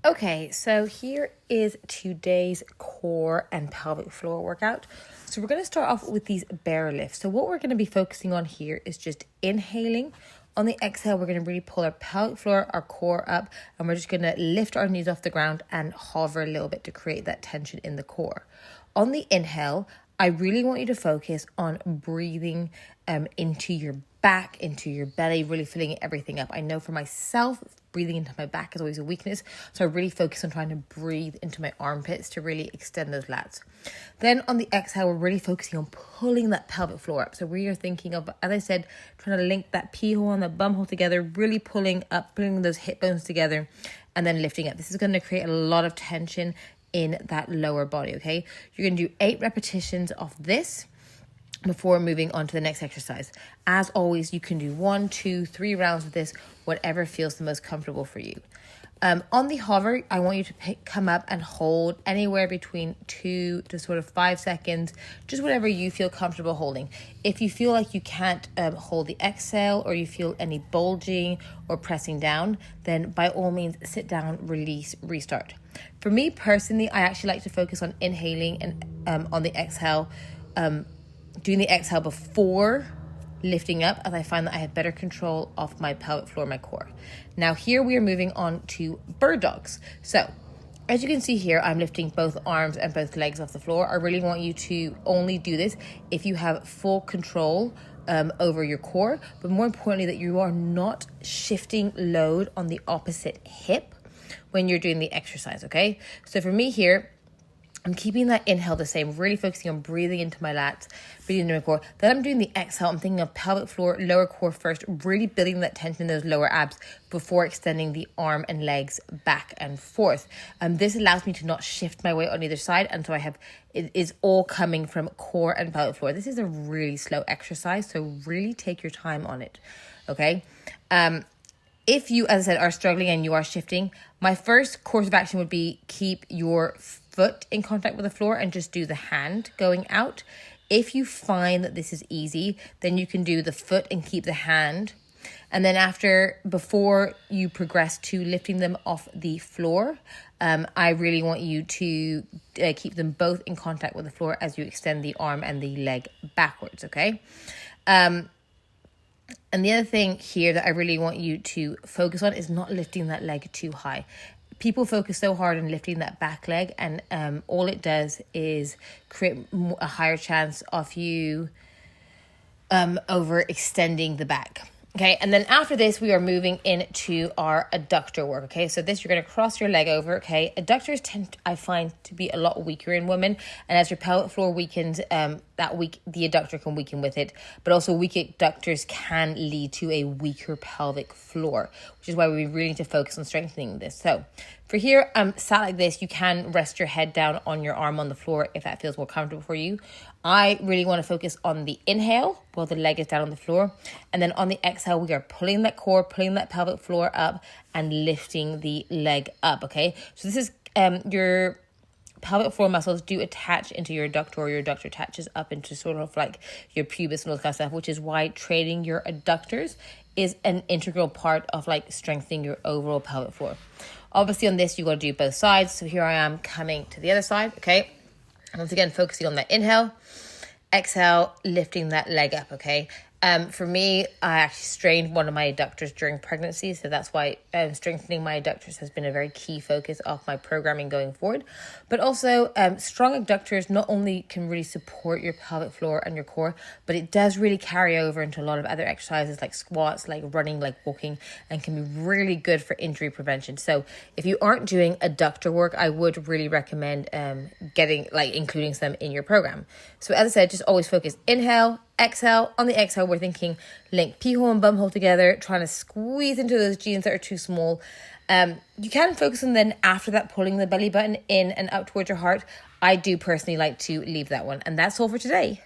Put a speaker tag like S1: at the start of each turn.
S1: Okay, so here is today's core and pelvic floor workout. So we're going to start off with these bear lifts. So what we're going to be focusing on here is just inhaling. On the exhale, we're going to really pull our pelvic floor, our core up, and we're just going to lift our knees off the ground and hover a little bit to create that tension in the core. On the inhale, I really want you to focus on breathing into your back, into your belly, really filling everything up. I know for myself, breathing into my back is always a weakness, so I really focus on trying to breathe into my armpits to really extend those lats. Then on the exhale, we're really focusing on pulling that pelvic floor up. So we are thinking of, as I said, trying to link that pee hole and the bum hole together, really pulling up, pulling those hip bones together, and then lifting up. This is going to create a lot of tension in that lower body, okay? You're going to do 8 repetitions of this before moving on to the next exercise. As always, you can do 1, 2, 3 rounds of this, whatever feels the most comfortable for you. On the hover, I want you to come up and hold anywhere between 2 to sort of 5 seconds, just whatever you feel comfortable holding. If you feel like you can't hold the exhale, or you feel any bulging or pressing down, then by all means, sit down, release, restart. For me personally, I actually like to focus on inhaling and on the exhale, doing the exhale before lifting up, as I find that I have better control of my pelvic floor, my core. Now here we are moving on to bird dogs. So as you can see here, I'm lifting both arms and both legs off the floor. I really want you to only do this if you have full control over your core, but more importantly, that you are not shifting load on the opposite hip when you're doing the exercise, okay? So for me here, I'm keeping that inhale the same, really focusing on breathing into my lats, breathing into my core. Then I'm doing the exhale. I'm thinking of pelvic floor, lower core first, really building that tension in those lower abs before extending the arm and legs back and forth. This allows me to not shift my weight on either side, and so it is all coming from core and pelvic floor. This is a really slow exercise, so really take your time on it, okay? If you, as I said, are struggling and you are shifting, my first course of action would be keep your foot in contact with the floor and just do the hand going out. If you find that this is easy, then you can do the foot and keep the hand. And then before you progress to lifting them off the floor, I really want you to keep them both in contact with the floor as you extend the arm and the leg backwards, okay? And the other thing here that I really want you to focus on is not lifting that leg too high. People focus so hard on lifting that back leg, and all it does is create a higher chance of you overextending the back. Okay, and then after this, we are moving into our adductor work, okay? So this, you're going to cross your leg over, okay? Adductors I find to be a lot weaker in women, and as your pelvic floor weakens, the adductor can weaken with it, but also weak adductors can lead to a weaker pelvic floor, which is why we really need to focus on strengthening this. So for here, sat like this, you can rest your head down on your arm on the floor if that feels more comfortable for you. I really want to focus on the inhale while the leg is down on the floor. And then on the exhale, we are pulling that core, pulling that pelvic floor up and lifting the leg up, okay? So this is your pelvic floor muscles do attach into your adductor, or your adductor attaches up into sort of like your pubis and all that kind of stuff, which is why training your adductors is an integral part of like strengthening your overall pelvic floor. Obviously on this, you got to do both sides. So here I am coming to the other side, okay? Once again, focusing on that inhale, exhale, lifting that leg up, okay? For me, I actually strained one of my adductors during pregnancy, so that's why strengthening my adductors has been a very key focus of my programming going forward. But also, strong adductors not only can really support your pelvic floor and your core, but it does really carry over into a lot of other exercises like squats, like running, like walking, and can be really good for injury prevention. So if you aren't doing adductor work, I would really recommend including some in your program. So as I said, just always focus inhale, exhale. On the exhale, we're thinking link pee hole and bum hole together, trying to squeeze into those jeans that are too small. You can focus on then after that pulling the belly button in and up towards your heart. I do personally like to leave that one. And that's all for today.